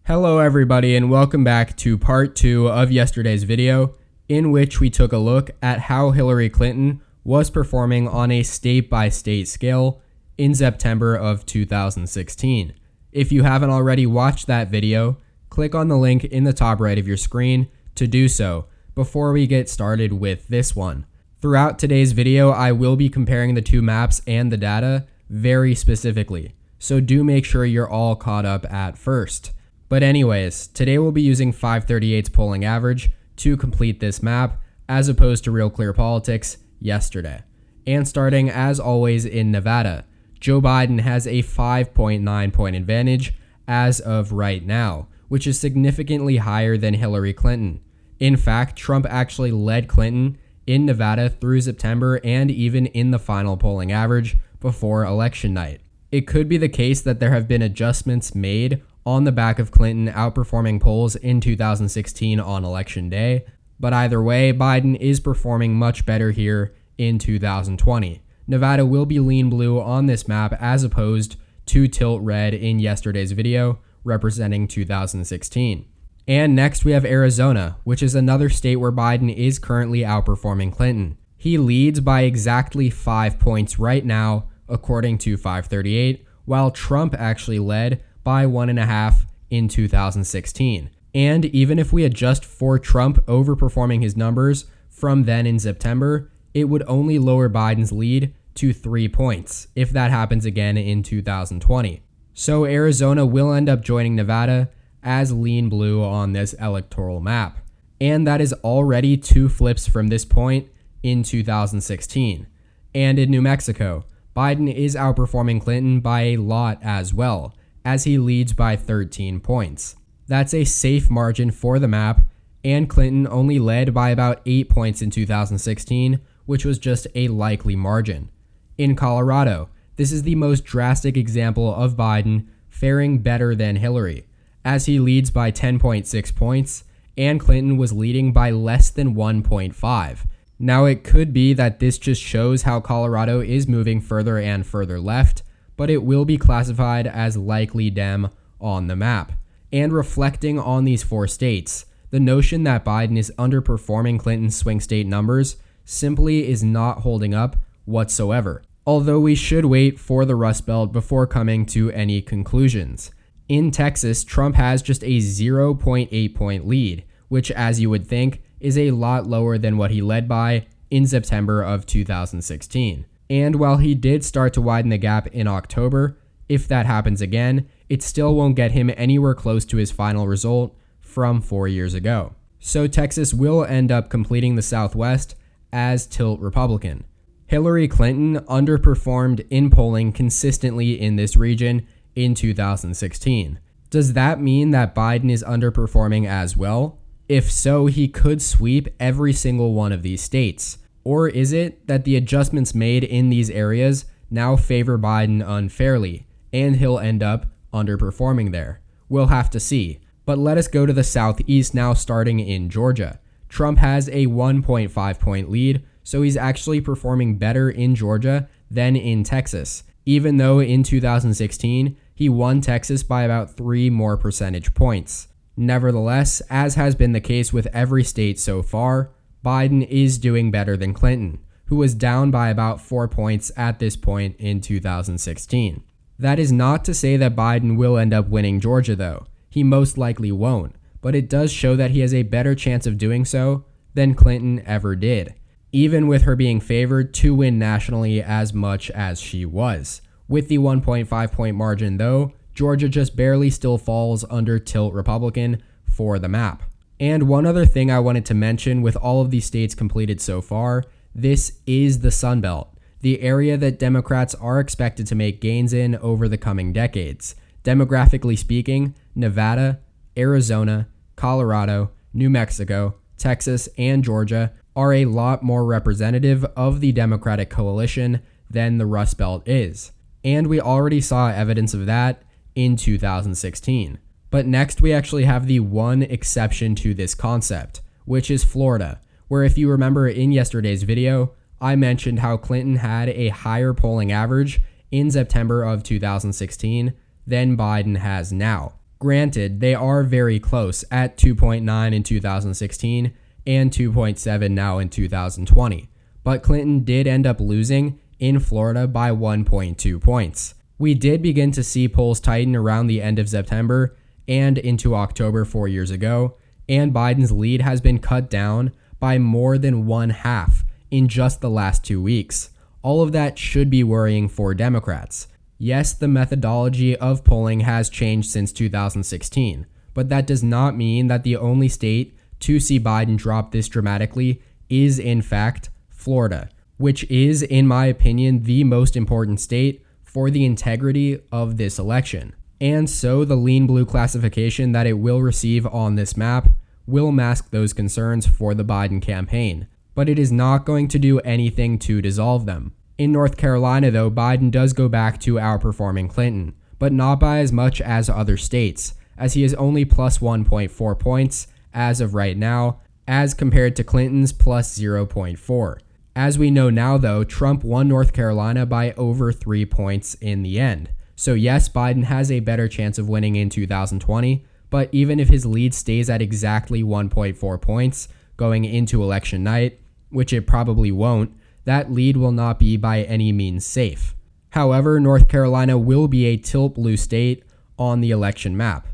Hello everybody and welcome back to part 2 of yesterday's video, in which we took a look at how Hillary Clinton was performing on a state-by-state scale in September of 2016. If you haven't already watched that video, click on the link in the top right of your screen to do so before we get started with this one. Throughout today's video, I will be comparing the two maps and the data very specifically, so do make sure you're all caught up at first. But anyways, today we'll be using 538's polling average to complete this map, as opposed to Real Clear Politics yesterday. And starting as always in Nevada, Joe Biden has a 5.9 point advantage as of right now, which is significantly higher than Hillary Clinton. In fact, Trump actually led Clinton in Nevada through September and even in the final polling average before election night. It could be the case that there have been adjustments made on the back of Clinton outperforming polls in 2016 on election day, but either way, Biden is performing much better here in 2020. Nevada will be lean blue on this map as opposed to tilt red in yesterday's video, representing 2016. And next we have Arizona, which is another state where Biden is currently outperforming Clinton. He leads by exactly 5 points right now, according to 538, while Trump actually led by 1.5 in 2016. And even if we adjust for Trump overperforming his numbers from then in September, it would only lower Biden's lead to 3 points if that happens again in 2020. So Arizona will end up joining Nevada as lean blue on this electoral map. And that is already 2 flips from this point in 2016. And in New Mexico, Biden is outperforming Clinton by a lot as well, as he leads by 13 points. That's a safe margin for the map, and Clinton only led by about 8 points in 2016, which was just a likely margin. In Colorado, this is the most drastic example of Biden faring better than Hillary, as he leads by 10.6 points, and Clinton was leading by less than 1.5. Now it could be that this just shows how Colorado is moving further and further left, but it will be classified as likely Dem on the map. And reflecting on these 4 states, the notion that Biden is underperforming Clinton's swing state numbers simply is not holding up whatsoever. Although we should wait for the Rust Belt before coming to any conclusions. In Texas, Trump has just a 0.8 point lead, which, as you would think, is a lot lower than what he led by in September of 2016. And while he did start to widen the gap in October, if that happens again, it still won't get him anywhere close to his final result from 4 years ago. So Texas will end up completing the Southwest as tilt Republican. Hillary Clinton underperformed in polling consistently in this region in 2016. Does that mean that Biden is underperforming as well? If so, he could sweep every single one of these states. Or is it that the adjustments made in these areas now favor Biden unfairly, and he'll end up underperforming there? We'll have to see. But let us go to the Southeast now, starting in Georgia. Trump has a 1.5 point lead, so he's actually performing better in Georgia than in Texas, even though in 2016, he won Texas by about 3 more percentage points. Nevertheless, as has been the case with every state so far, Biden is doing better than Clinton, who was down by about 4 points at this point in 2016. That is not to say that Biden will end up winning Georgia though. He most likely won't, but it does show that he has a better chance of doing so than Clinton ever did, even with her being favored to win nationally as much as she was. With the 1.5 point margin though, Georgia just barely still falls under tilt Republican for the map. And one other thing I wanted to mention with all of these states completed so far, this is the Sun Belt, the area that Democrats are expected to make gains in over the coming decades. Demographically speaking, Nevada, Arizona, Colorado, New Mexico, Texas, and Georgia are a lot more representative of the Democratic coalition than the Rust Belt is. And we already saw evidence of that in 2016. But next we actually have the one exception to this concept, which is Florida, where if you remember in yesterday's video, I mentioned how Clinton had a higher polling average in September of 2016 than Biden has now. Granted, they are very close at 2.9 in 2016 and 2.7 now in 2020, but Clinton did end up losing in Florida by 1.2 points. We did begin to see polls tighten around the end of September and into October 4 years ago, and Biden's lead has been cut down by more than 1/2 in just the last 2 weeks. All of that should be worrying for Democrats. Yes, the methodology of polling has changed since 2016, but that does not mean that the only state to see Biden drop this dramatically is, in fact, Florida, which is, in my opinion, the most important state for the integrity of this election. And so the lean blue classification that it will receive on this map will mask those concerns for the Biden campaign, but it is not going to do anything to dissolve them. In North Carolina, though, Biden does go back to outperforming Clinton, but not by as much as other states, as he is only plus 1.4 points as of right now, as compared to Clinton's plus 0.4. As we know now, though, Trump won North Carolina by over 3 points in the end. So yes, Biden has a better chance of winning in 2020, but even if his lead stays at exactly 1.4 points going into election night, which it probably won't, that lead will not be by any means safe. However, North Carolina will be a tilt blue state on the election map.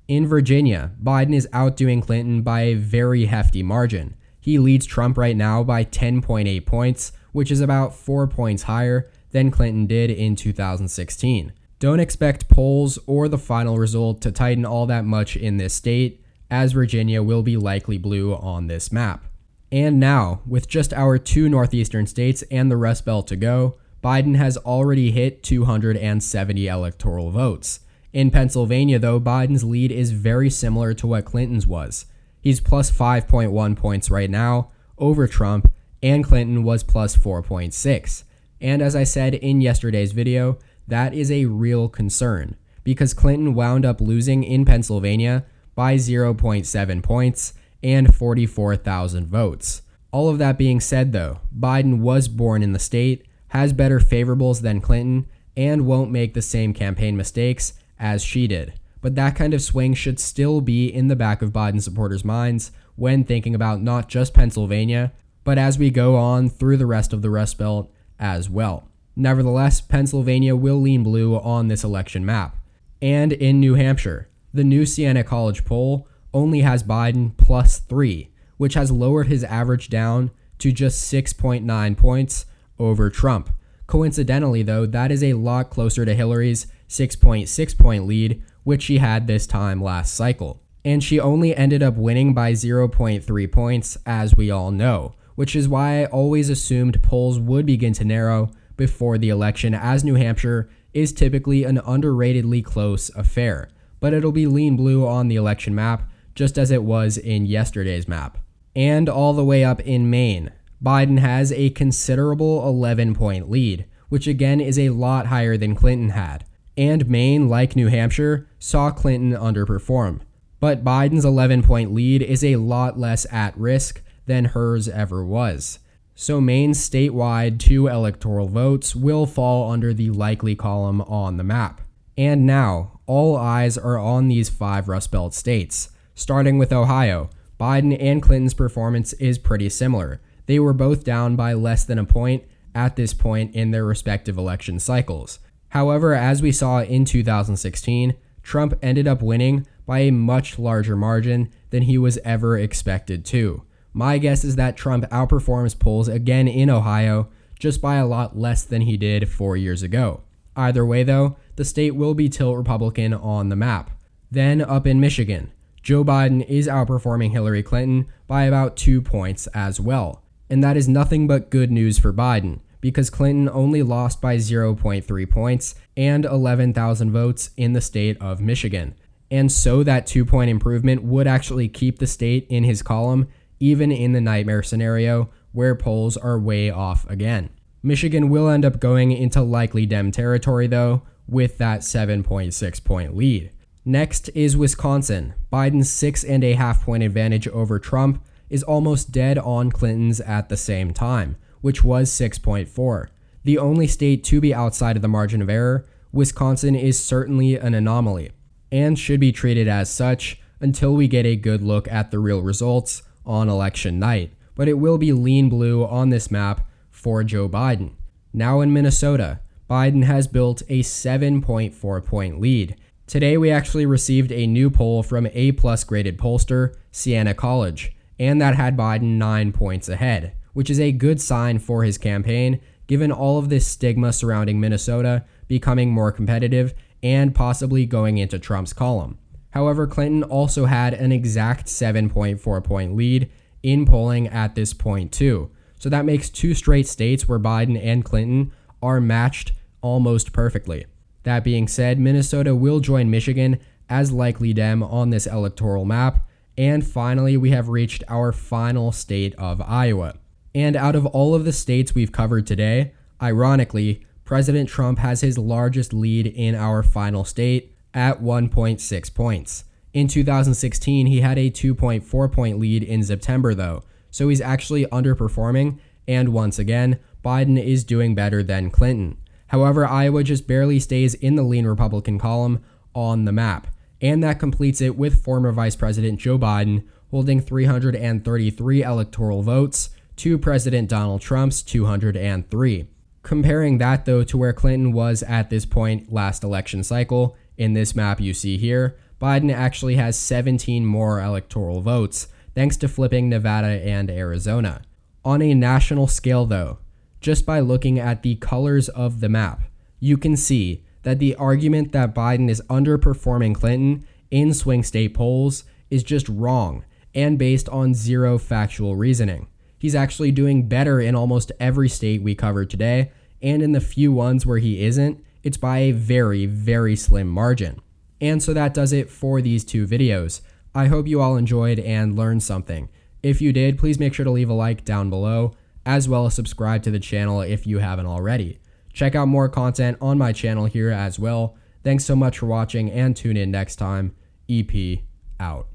In Virginia, Biden is outdoing Clinton by a very hefty margin. He leads Trump right now by 10.8 points, which is about 4 points higher than Clinton did in 2016. Don't expect polls or the final result to tighten all that much in this state, as Virginia will be likely blue on this map. And now, with just our 2 northeastern states and the Rust Belt to go, Biden has already hit 270 electoral votes. In Pennsylvania, though, Biden's lead is very similar to what Clinton's was. He's plus 5.1 points right now over Trump, and Clinton was plus 4.6. And as I said in yesterday's video, that is a real concern, because Clinton wound up losing in Pennsylvania by 0.7 points and 44,000 votes. All of that being said, though, Biden was born in the state, has better favorables than Clinton, and won't make the same campaign mistakes as she did. But that kind of swing should still be in the back of Biden supporters' minds when thinking about not just Pennsylvania, but as we go on through the rest of the Rust Belt as well. Nevertheless, Pennsylvania will lean blue on this election map. And in New Hampshire, the new Siena College poll only has Biden plus 3, which has lowered his average down to just 6.9 points over Trump. Coincidentally, though, that is a lot closer to Hillary's 6.6 point lead, which she had this time last cycle. And she only ended up winning by 0.3 points, as we all know, which is why I always assumed polls would begin to narrow before the election, as New Hampshire is typically an underratedly close affair. But it'll be lean blue on the election map, just as it was in yesterday's map. And all the way up in Maine, Biden has a considerable 11-point lead, which again is a lot higher than Clinton had. And Maine, like New Hampshire, saw Clinton underperform. But Biden's 11-point lead is a lot less at risk than hers ever was. So Maine's statewide 2 electoral votes will fall under the likely column on the map. And now, all eyes are on these 5 Rust Belt states. Starting with Ohio, Biden and Clinton's performance is pretty similar. They were both down by less than a point at this point in their respective election cycles. However, as we saw in 2016, Trump ended up winning by a much larger margin than he was ever expected to. My guess is that Trump outperforms polls again in Ohio, just by a lot less than he did 4 years ago. Either way, though, the state will be tilt Republican on the map. Then up in Michigan, Joe Biden is outperforming Hillary Clinton by about 2 points as well. And that is nothing but good news for Biden, because Clinton only lost by 0.3 points and 11,000 votes in the state of Michigan. And so that 2-point improvement would actually keep the state in his column, even in the nightmare scenario where polls are way off again. Michigan will end up going into likely Dem territory, though, with that 7.6 point lead. Next is Wisconsin. Biden's 6.5 point advantage over Trump is almost dead on Clinton's at the same time, which was 6.4. The only state to be outside of the margin of error, Wisconsin is certainly an anomaly. and should be treated as such until we get a good look at the real results on election night. But it will be lean blue on this map for Joe Biden. Now in Minnesota, Biden has built a 7.4 point lead. Today we actually received a new poll from A+ graded pollster, Siena College, and that had Biden 9 points ahead, which is a good sign for his campaign, given all of this stigma surrounding Minnesota becoming more competitive and possibly going into Trump's column. However, Clinton also had an exact 7.4 point lead in polling at this point too. So that makes 2 straight states where Biden and Clinton are matched almost perfectly. That being said, Minnesota will join Michigan as likely Dem on this electoral map. And finally, we have reached our final state of Iowa. And out of all of the states we've covered today, ironically, President Trump has his largest lead in our final state at 1.6 points. In 2016, he had a 2.4 point lead in September though, so he's actually underperforming, and once again, Biden is doing better than Clinton. However, Iowa just barely stays in the lean Republican column on the map, and that completes it with former Vice President Joe Biden holding 333 electoral votes to President Donald Trump's 203. Comparing that though to where Clinton was at this point last election cycle, in this map you see here, Biden actually has 17 more electoral votes, thanks to flipping Nevada and Arizona. On a national scale though, just by looking at the colors of the map, you can see that the argument that Biden is underperforming Clinton in swing state polls is just wrong and based on zero factual reasoning. He's actually doing better in almost every state we covered today, and in the few ones where he isn't, it's by a very, very slim margin. And so that does it for these 2 videos. I hope you all enjoyed and learned something. If you did, please make sure to leave a like down below, as well as subscribe to the channel if you haven't already. Check out more content on my channel here as well. Thanks so much for watching, and tune in next time. EP out.